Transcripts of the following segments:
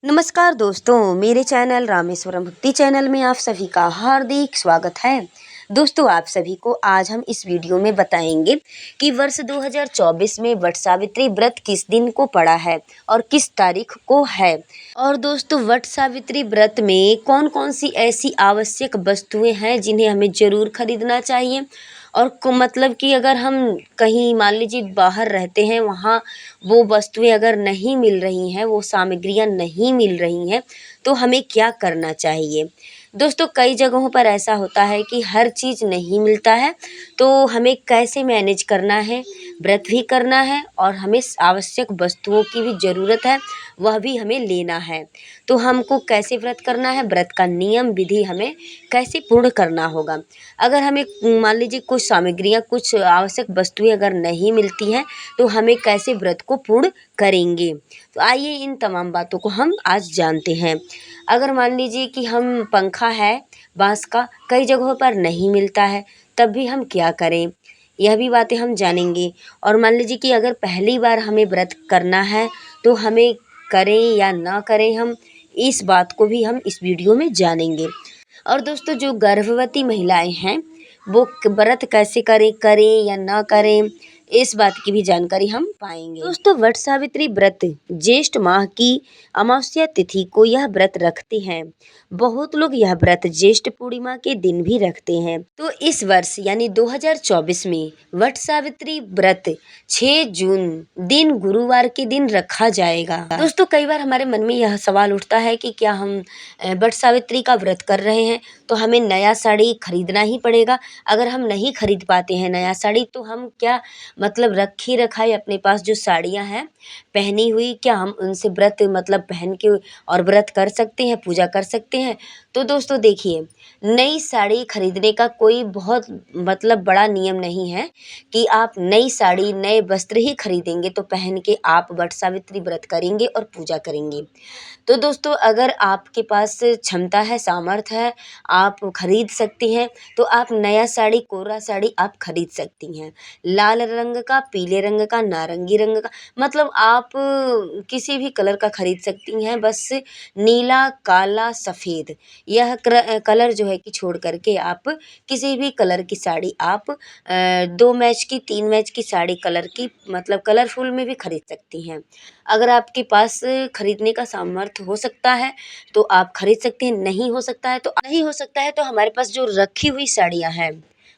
नमस्कार दोस्तों, मेरे चैनल रामेश्वरम भक्ति चैनल में आप सभी का हार्दिक स्वागत है। दोस्तों, आप सभी को आज हम इस वीडियो में बताएंगे कि वर्ष 2024 में वट सावित्री व्रत किस दिन को पड़ा है और किस तारीख को है। और दोस्तों, वट सावित्री व्रत में कौन कौन सी ऐसी आवश्यक वस्तुएं हैं जिन्हें हमें ज़रूर खरीदना चाहिए और मतलब कि अगर हम कहीं मान लीजिए बाहर रहते हैं, वहाँ वो वस्तुएं अगर नहीं मिल रही हैं, वो सामग्रियाँ नहीं मिल रही हैं, तो हमें क्या करना चाहिए। दोस्तों, कई जगहों पर ऐसा होता है कि हर चीज़ नहीं मिलता है, तो हमें कैसे मैनेज करना है, व्रत भी करना है और हमें आवश्यक वस्तुओं की भी ज़रूरत है, वह भी हमें लेना है। तो हमको कैसे व्रत करना है, व्रत का नियम विधि हमें कैसे पूर्ण करना होगा। अगर हमें मान लीजिए कुछ सामग्रियाँ, कुछ आवश्यक वस्तुएं अगर नहीं मिलती हैं, तो हमें कैसे व्रत को पूर्ण करेंगे। तो आइए इन तमाम बातों को हम आज जानते हैं। अगर मान लीजिए कि हम पंखा है बाँस का, कई जगहों पर नहीं मिलता है, तब भी हम क्या करें, यह भी बातें हम जानेंगे। और मान लीजिए कि अगर पहली बार हमें व्रत करना है, तो हमें करें या ना करें, हम इस बात को भी हम इस वीडियो में जानेंगे। और दोस्तों, जो गर्भवती महिलाएं हैं, वो व्रत कैसे करें या ना करें, इस बात की भी जानकारी हम पाएंगे। दोस्तों, वट सावित्री व्रत ज्येष्ठ माह की अमावस्या तिथि को यह व्रत रखते हैं। बहुत लोग यह व्रत ज्येष्ठ पूर्णिमा के दिन भी रखते हैं। तो इस वर्ष यानी 2024 में वट सावित्री व्रत 6 जून दिन गुरुवार के दिन रखा जाएगा। दोस्तों, कई बार हमारे मन में यह सवाल उठता है कि क्या हम वट सावित्री का व्रत कर रहे हैं तो हमें नया साड़ी खरीदना ही पड़ेगा। अगर हम नहीं खरीद पाते हैं नया साड़ी, तो हम क्या मतलब रखी रखाई अपने पास जो साड़ियाँ हैं पहनी हुई, क्या हम उनसे व्रत मतलब पहन के और व्रत कर सकते हैं, पूजा कर सकते हैं। तो दोस्तों देखिए, नई साड़ी खरीदने का कोई बहुत मतलब बड़ा नियम नहीं है कि आप नई साड़ी नए वस्त्र ही खरीदेंगे तो पहन के आप वट सावित्री व्रत करेंगे और पूजा करेंगे। तो दोस्तों, अगर आपके पास क्षमता है, सामर्थ्य है, आप खरीद सकती हैं, तो आप नया साड़ी, कोरा साड़ी आप खरीद सकती हैं। लाल रंग का, पीले रंग का, नारंगी रंग का, मतलब आप किसी भी कलर का खरीद सकती हैं। बस नीला, काला, सफ़ेद, यह कलर जो है कि छोड़ कर के आप किसी भी कलर की साड़ी आप 2 मैच की, 3 मैच की साड़ी कलर की मतलब कलरफुल में भी खरीद सकती हैं। अगर आपके पास खरीदने का सामर्थ्य हो सकता है, तो आप खरीद सकते हैं, नहीं हो सकता है तो हमारे पास जो रखी हुई साड़ियाँ हैं,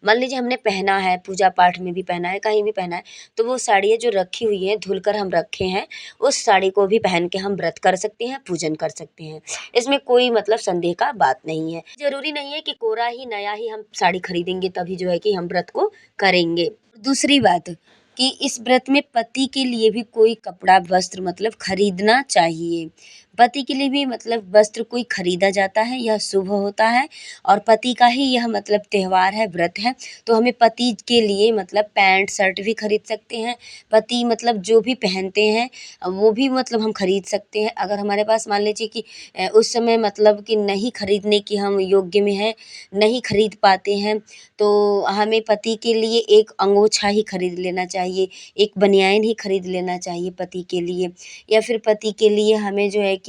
मान लीजिए हमने पहना है, पूजा पाठ में भी पहना है, कहीं भी पहना है, तो वो साड़ियाँ जो रखी हुई हैं, धुलकर हम रखे हैं, उस साड़ी को भी पहन के हम व्रत कर सकते हैं, पूजन कर सकते हैं। इसमें कोई मतलब संदेह का बात नहीं है। ज़रूरी नहीं है कि कोरा ही, नया ही हम साड़ी खरीदेंगे तभी जो है कि हम व्रत को करेंगे। दूसरी बात कि इस व्रत में पति के लिए भी कोई कपड़ा, वस्त्र मतलब खरीदना चाहिए। पति के लिए भी मतलब वस्त्र कोई खरीदा जाता है, यह शुभ होता है और पति का ही यह मतलब त्योहार है, व्रत है, तो हमें पति के लिए मतलब पैंट शर्ट भी खरीद सकते हैं। पति मतलब जो भी पहनते हैं, वो भी मतलब हम खरीद सकते हैं। अगर हमारे पास मान लीजिए कि उस समय मतलब कि नहीं खरीदने की हम योग्य में हैं, नहीं खरीद पाते हैं, तो हमें पति के लिए एक अंगोछा ही खरीद लेना चाहिए, एक बनियान ही खरीद लेना चाहिए पति के लिए, या फिर पति के लिए हमें जो है कि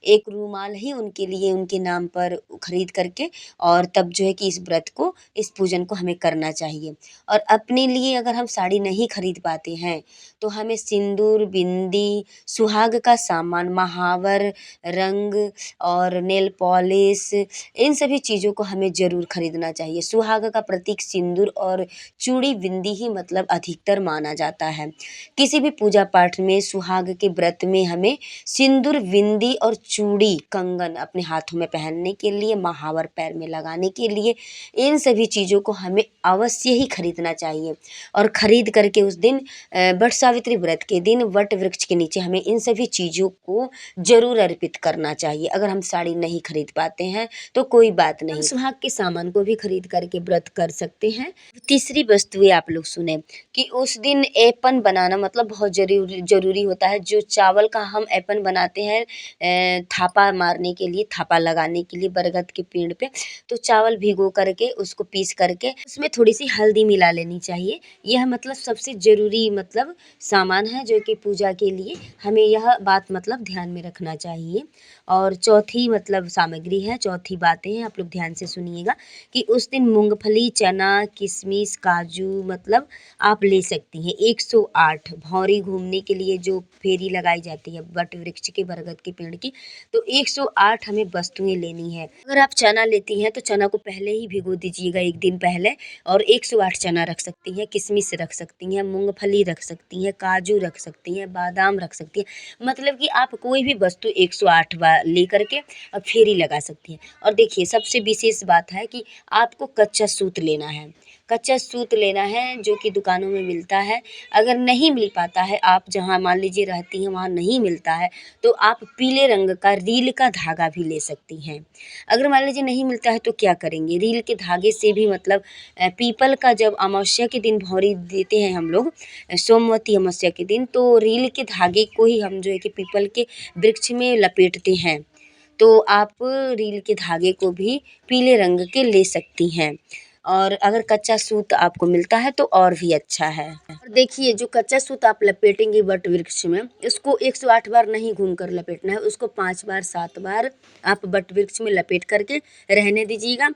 एक रुमाल ही उनके लिए, उनके नाम पर खरीद करके और तब जो है कि इस व्रत को, इस पूजन को हमें करना चाहिए। और अपने लिए अगर हम साड़ी नहीं खरीद पाते हैं, तो हमें सिंदूर, बिंदी, सुहाग का सामान, महावर, रंग और नेल पॉलिश, इन सभी चीज़ों को हमें ज़रूर खरीदना चाहिए। सुहाग का प्रतीक सिंदूर और चूड़ी, बिंदी ही मतलब अधिकतर माना जाता है। किसी भी पूजा पाठ में, सुहाग के व्रत में हमें सिंदूर, बिंदी और चूड़ी, कंगन अपने हाथों में पहनने के लिए, महावर पैर में लगाने के लिए, इन सभी चीज़ों को हमें अवश्य ही खरीदना चाहिए। और खरीद करके उस दिन वट सावित्री व्रत के दिन वट वृक्ष के नीचे हमें इन सभी चीज़ों को ज़रूर अर्पित करना चाहिए। अगर हम साड़ी नहीं खरीद पाते हैं तो कोई बात नहीं, सुहाग के सामान को भी खरीद करके व्रत कर सकते हैं। तीसरी वस्तुएं आप लोग सुने कि उस दिन ऐपन बनाना मतलब बहुत ज़रूरी होता है। जो चावल का हम ऐपन बनाते हैं, थापा मारने के लिए, थापा लगाने के लिए बरगद के पेड़ पे। तो चावल भिगो करके उसको पीस करके उसमें थोड़ी सी हल्दी मिला लेनी चाहिए। यह मतलब सबसे ज़रूरी मतलब सामान है जो कि पूजा के लिए हमें यह बात मतलब ध्यान में रखना चाहिए। और चौथी मतलब सामग्री है, चौथी बातें हैं, आप लोग ध्यान से सुनिएगा कि उस दिन मूंगफली, चना, किशमिश, काजू मतलब आप ले सकती हैं। 108 भौरी घूमने के लिए जो फेरी लगाई जाती है वट वृक्ष के, बरगद के पेड़ की, तो 108 हमें वस्तुएं लेनी है। अगर आप चना लेती हैं तो चना को पहले ही भिगो दीजिएगा एक दिन पहले, और 108 चना रख सकती हैं, किशमिश रख सकती हैं, मूंगफली रख सकती हैं, काजू रख सकती हैं, बादाम रख सकती हैं। मतलब कि आप कोई भी वस्तु 108 बार ले करके और फेरी लगा सकती हैं। और देखिए सबसे विशेष बात है कि आपको कच्चा सूत लेना है, कच्चा सूत लेना है जो कि दुकानों में मिलता है। अगर नहीं मिल पाता है, आप जहाँ मान लीजिए रहती हैं वहाँ नहीं मिलता है, तो आप पीले रंग का रील का धागा भी ले सकती हैं। अगर मान लीजिए नहीं मिलता है तो क्या करेंगे, रील के धागे से भी मतलब पीपल का जब अमावस्या के दिन भौरी देते हैं हम लोग, सोमवती अमावस्या के दिन, तो रील के धागे को ही हम जो है कि पीपल के वृक्ष में लपेटते हैं। तो आप रील के धागे को भी पीले रंग के ले सकती हैं। और अगर कच्चा सूत आपको मिलता है तो और भी अच्छा है। और देखिए जो कच्चा सूत आप लपेटेंगे वट वृक्ष में, इसको 108 बार नहीं घूम कर लपेटना है, उसको 5 बार 7 बार आप वट वृक्ष में लपेट करके रहने दीजिएगा।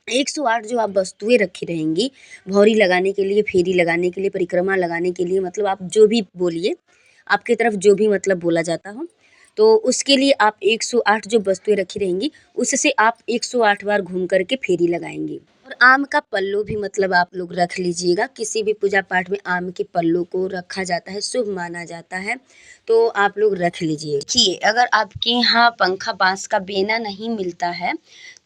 108 जो आप वस्तुएं रखी रहेंगी भौरी लगाने के लिए, फेरी लगाने के लिए, परिक्रमा लगाने के लिए, मतलब आप जो भी बोलिए, आपकी तरफ जो भी मतलब बोला जाता हो, तो उसके लिए आप 108 जो वस्तुएं रखी रहेंगी उससे आप 108 बार घूम करके फेरी लगाएंगे। और आम का पल्लू भी मतलब आप लोग रख लीजिएगा। किसी भी पूजा पाठ में आम के पल्लू को रखा जाता है, शुभ माना जाता है, तो आप लोग रख लीजिए। देखिए अगर आपके यहाँ पंखा बांस का बेना नहीं मिलता है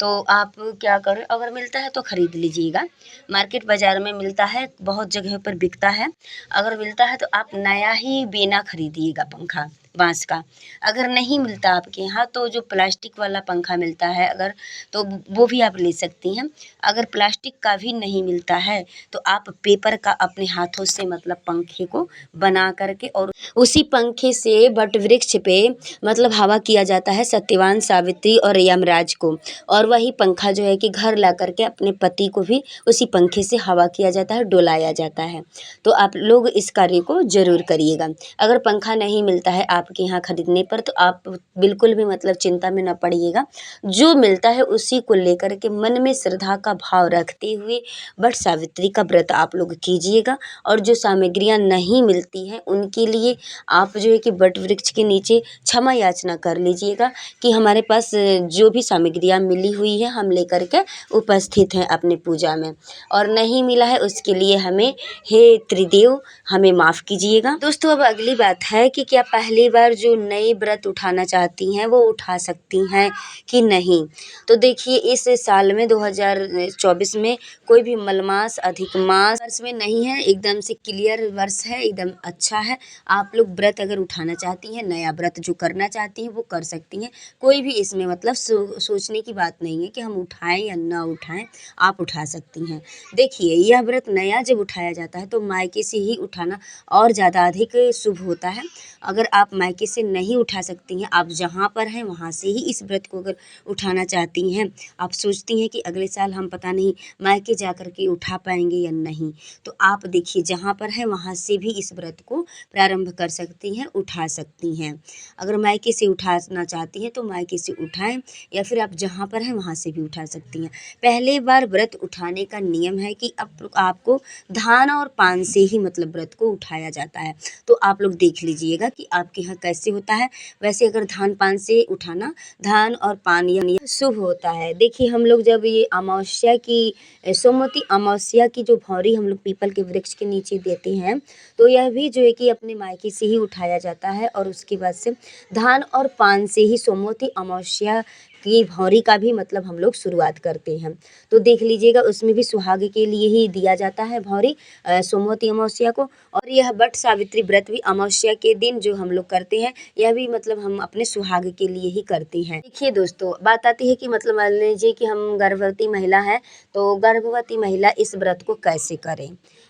तो आप क्या करें, अगर मिलता है तो ख़रीद लीजिएगा। मार्केट बाज़ार में मिलता है, बहुत जगह पर बिकता है। अगर मिलता है तो आप नया ही बेना खरीदिएगा पंखा बांस का। अगर नहीं मिलता आपके यहाँ तो जो प्लास्टिक वाला पंखा मिलता है अगर, तो वो भी आप ले सकती हैं। अगर प्लास्टिक का भी नहीं मिलता है तो आप पेपर का अपने हाथों से मतलब पंखे को बना करके, और उसी पंखे से वट वृक्ष पे मतलब हवा किया जाता है सत्यवान, सावित्री और यमराज को। और वही पंखा जो है कि घर ला करके अपने पति को भी उसी पंखे से हवा किया जाता है, डुलाया जाता है। तो आप लोग इस कार्य को ज़रूर करिएगा। अगर पंखा नहीं मिलता है आपके यहाँ खरीदने पर तो आप बिल्कुल भी मतलब चिंता में न पड़िएगा। जो मिलता है उसी को लेकर के मन में श्रद्धा का भाव रखते हुए वट सावित्री का व्रत आप लोग कीजिएगा। और जो सामग्रियाँ नहीं मिलती हैं उनके लिए आप जो है कि वट वृक्ष के नीचे क्षमा याचना कर लीजिएगा कि हमारे पास जो भी सामग्रियाँ मिली हुई है हम लेकर के उपस्थित हैं अपने पूजा में, और नहीं मिला है उसके लिए हमें हे त्रिदेव हमें माफ़ कीजिएगा। दोस्तों अब अगली बात है कि क्या पहली बार जो नए व्रत उठाना चाहती हैं वो उठा सकती हैं कि नहीं। तो देखिए इस साल में 2024 में कोई भी मलमास, अधिक मास वर्ष में नहीं है, एकदम से क्लियर वर्ष है, एकदम अच्छा है। आप लोग व्रत अगर उठाना चाहती हैं, नया व्रत जो करना चाहती हैं वो कर सकती हैं। कोई भी इसमें मतलब सोचने की बात नहीं है कि हम उठाएं या ना उठाएं, आप उठा सकती हैं। देखिए यह व्रत नया जब उठाया जाता है तो मायके से ही उठाना और ज़्यादा अधिक शुभ होता है। अगर आप मायके से नहीं उठा सकती हैं, आप जहाँ पर हैं वहाँ से ही इस व्रत को अगर उठाना चाहती हैं, आप सोचती हैं कि अगले साल हम पता नहीं मायके जा कर के उठा पाएंगे या नहीं, तो आप देखिए जहाँ पर है वहाँ से भी इस व्रत को प्रारंभ कर सकती हैं, उठा सकती हैं। अगर मायके से उठाना चाहती हैं तो मायके से उठाएं, या फिर आप जहाँ पर हैं वहाँ से भी उठा सकती हैं। पहले बार व्रत उठाने का नियम है कि अब आपको धान और पान से ही मतलब व्रत को उठाया जाता है। तो आप लोग देख लीजिएगा कि आपके यहाँ कैसे होता है। वैसे अगर धान पान से उठाना, धान और पान यानी शुभ होता है। देखिए हम लोग जब ये अमावस्या की, सोमवती अमावस्या की जो भौरी हम लोग पीपल के वृक्ष के नीचे देते हैं, तो यह भी जो है कि अपने मायके से ही उठाया जाता है। और उसके बाद से धान और पान से ही सोमवती अमावस्या की भौरी का भी मतलब हम लोग शुरुआत करते हैं। तो देख लीजिएगा उसमें भी सुहाग के लिए ही दिया जाता है भौरी सोमवती अमावस्या को। और यह वट सावित्री व्रत भी अमावस्या के दिन जो हम लोग करते हैं, यह भी मतलब हम अपने सुहाग के लिए ही करते हैं। देखिए दोस्तों बात आती है कि मतलब मान लीजिए कि हम गर्भवती महिला है, तो गर्भवती महिला इस व्रत को कैसे करें।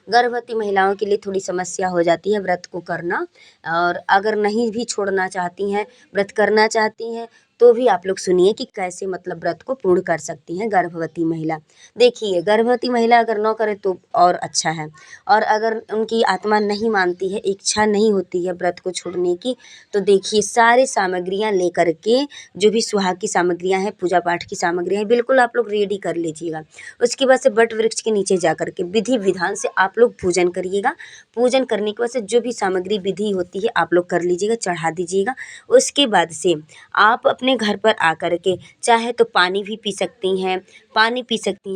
गर्भवती महिलाओं के लिए थोड़ी समस्या हो जाती है व्रत को करना। और अगर नहीं भी छोड़ना चाहती हैं, व्रत करना चाहती हैं, तो भी आप लोग सुनिए कि कैसे मतलब व्रत को पूर्ण कर सकती हैं गर्भवती महिला। देखिए, गर्भवती महिला अगर ना करे तो और अच्छा है, और अगर उनकी आत्मा नहीं मानती है, इच्छा नहीं होती है व्रत को छोड़ने की, तो देखिए सारी सामग्रियाँ लेकर के, जो भी सुहाग की सामग्रियाँ हैं, पूजा पाठ की सामग्रियाँ हैं, बिल्कुल आप लोग रेडी कर लीजिएगा। उसके बाद से वट वृक्ष के नीचे जा कर के विधि विधान से आप लोग पूजन करिएगा। पूजन करने के बाद से जो भी सामग्री विधि होती है आप लोग कर लीजिएगा, चढ़ा दीजिएगा। उसके बाद से आप अपने घर पर आकर के चाहे तो पानी भी पी सकती हैं,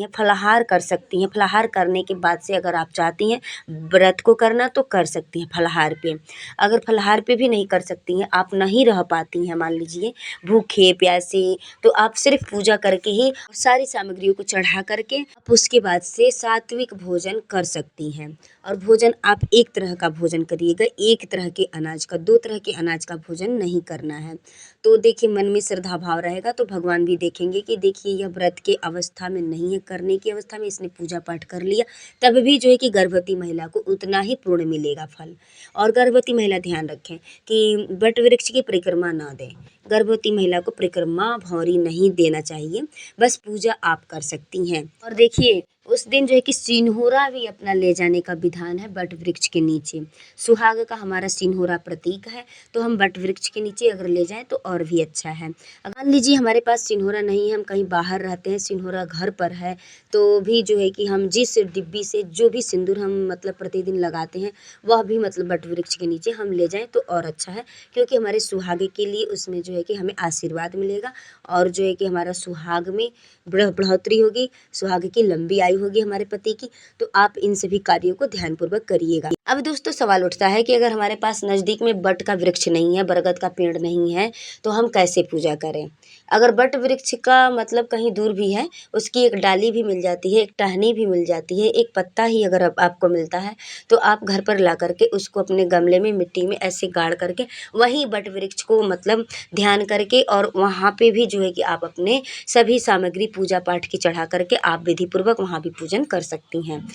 फलाहार कर सकती हैं। फलाहार करने के बाद से अगर आप चाहती हैं व्रत को करना तो कर सकती हैं फलाहार पे। अगर फलाहार पे भी नहीं कर सकती हैं, आप नहीं रह पाती हैं, मान लीजिए भूखे प्यासे, तो आप सिर्फ पूजा करके ही सारी सामग्रियों को चढ़ा करके आप उसके बाद से सात्विक भोजन कर सकती हैं। और भोजन आप एक तरह का भोजन करिएगा, एक तरह के अनाज का, 2 तरह के अनाज का भोजन नहीं करना है। तो देखिए मन में श्रद्धा भाव रहेगा तो भगवान भी देखेंगे कि देखिए यह व्रत के अवस्था में नहीं है, करने की अवस्था में इसने पूजा पाठ कर लिया, तब भी जो है कि गर्भवती महिला को उतना ही पूर्ण मिलेगा फल। और गर्भवती महिला ध्यान रखें कि वट वृक्ष की परिक्रमा ना दें। गर्भवती महिला को परिक्रमा भौरी नहीं देना चाहिए, बस पूजा आप कर सकती हैं। और देखिए उस दिन जो है कि सिंहोरा भी अपना ले जाने का विधान है वट वृक्ष के नीचे। सुहाग का हमारा सिंहोरा प्रतीक है, तो हम वट वृक्ष के नीचे अगर ले जाएं तो और भी अच्छा है। अब मान लीजिए हमारे पास सिंहोरा नहीं है, हम कहीं बाहर रहते हैं, सिंहोरा घर पर है, तो भी जो है कि हम जिस डिब्बी से जो भी सिंदूर हम मतलब प्रतिदिन लगाते हैं वह भी मतलब वट वृक्ष के नीचे हम ले जाएं तो और अच्छा है, क्योंकि हमारे सुहागे के लिए उसमें जो है कि हमें आशीर्वाद मिलेगा, और जो है कि हमारा सुहाग में बढ़ोतरी होगी, सुहाग की लंबी आयु होगी हमारे पति की। तो आप इन सभी कार्यों को ध्यानपूर्वक करिएगा। अब दोस्तों सवाल उठता है कि अगर हमारे पास नज़दीक में बट का वृक्ष नहीं है, बरगद का पेड़ नहीं है, तो हम कैसे पूजा करें। अगर बट वृक्ष का मतलब कहीं दूर भी है, उसकी एक डाली भी मिल जाती है, एक टहनी भी मिल जाती है, एक पत्ता ही अगर आपको मिलता है, तो आप घर पर ला करके उसको अपने गमले में मिट्टी में ऐसे गाड़ करके वहीं बट वृक्ष को मतलब ध्यान करके, और वहाँ पे भी जो है कि आप अपने सभी सामग्री पूजा पाठ की चढ़ा करके आप विधि पूर्वक वहाँ भी पूजन कर सकती हैं।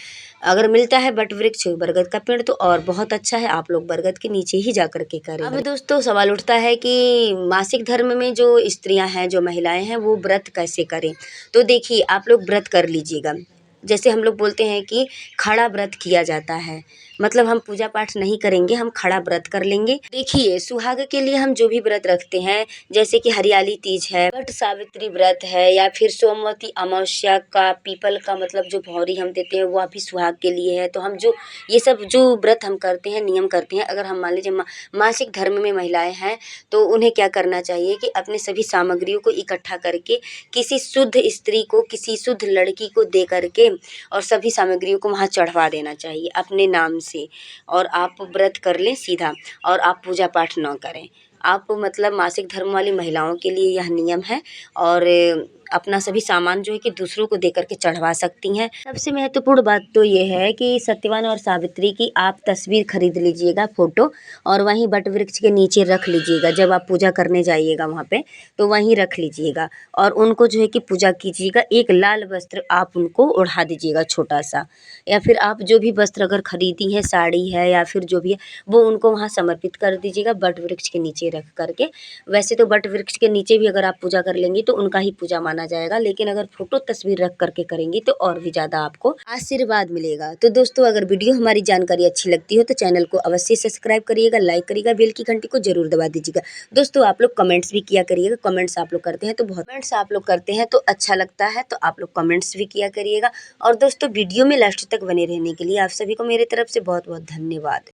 अगर मिलता है बट वृक्ष बरगद का पेड़ तो और बहुत अच्छा है, आप लोग बरगद के नीचे ही जा कर के करें। अब दोस्तों सवाल उठता है कि मासिक धर्म में जो स्त्रियां हैं, जो महिलाएं हैं, वो व्रत कैसे करें। तो देखिए आप लोग व्रत कर लीजिएगा। जैसे हम लोग बोलते हैं कि खड़ा व्रत किया जाता है, मतलब हम पूजा पाठ नहीं करेंगे, हम खड़ा व्रत कर लेंगे। देखिए सुहाग के लिए हम जो भी व्रत रखते हैं, जैसे कि हरियाली तीज है, वट सावित्री व्रत है, या फिर सोमवती अमावस्या का पीपल का मतलब जो भौरी हम देते हैं वो भी सुहाग के लिए है। तो हम जो ये सब जो व्रत हम करते हैं, नियम करते हैं, अगर हम मान लीजिए मासिक धर्म में महिलाएं हैं, तो उन्हें क्या करना चाहिए कि अपने सभी सामग्रियों को इकट्ठा करके किसी शुद्ध स्त्री को, किसी शुद्ध लड़की को दे करके, और सभी सामग्रियों को वहाँ चढ़वा देना चाहिए अपने नाम से, और आप व्रत कर लें सीधा, और आप पूजा पाठ ना करें। आप मतलब मासिक धर्म वाली महिलाओं के लिए यह नियम है, और अपना सभी सामान जो है कि दूसरों को दे करके चढ़वा सकती हैं। सबसे महत्वपूर्ण बात तो ये है कि सत्यवान और सावित्री की आप तस्वीर खरीद लीजिएगा, फोटो, और वहीं बट वृक्ष के नीचे रख लीजिएगा। जब आप पूजा करने जाइएगा वहाँ पे तो वहीं रख लीजिएगा, और उनको जो है कि पूजा कीजिएगा। एक लाल वस्त्र आप उनको ओढ़ा दीजिएगा छोटा सा, या फिर आप जो भी वस्त्र अगर खरीदी है, साड़ी है या फिर जो भी है, वो उनको वहाँ समर्पित कर दीजिएगा बट वृक्ष के नीचे रख करके। वैसे तो बट वृक्ष के नीचे भी अगर आप पूजा कर लेंगी तो उनका ही पूजा माना जाएगा, लेकिन अगर फोटो तस्वीर रख करके करेंगी तो और भी ज़्यादा आपको आशीर्वाद मिलेगा। तो दोस्तों अगर वीडियो हमारी जानकारी अच्छी लगती हो तो चैनल को अवश्य सब्सक्राइब करिएगा, लाइक करिएगा, बेल की घंटी को जरूर दबा दीजिएगा। दोस्तों आप लोग कमेंट्स भी किया करिएगा, कमेंट्स आप लोग करते हैं तो अच्छा लगता है, तो आप लोग कमेंट्स भी किया करिएगा। और दोस्तों वीडियो में लास्ट तक बने रहने के लिए आप सभी को मेरे तरफ से बहुत बहुत धन्यवाद।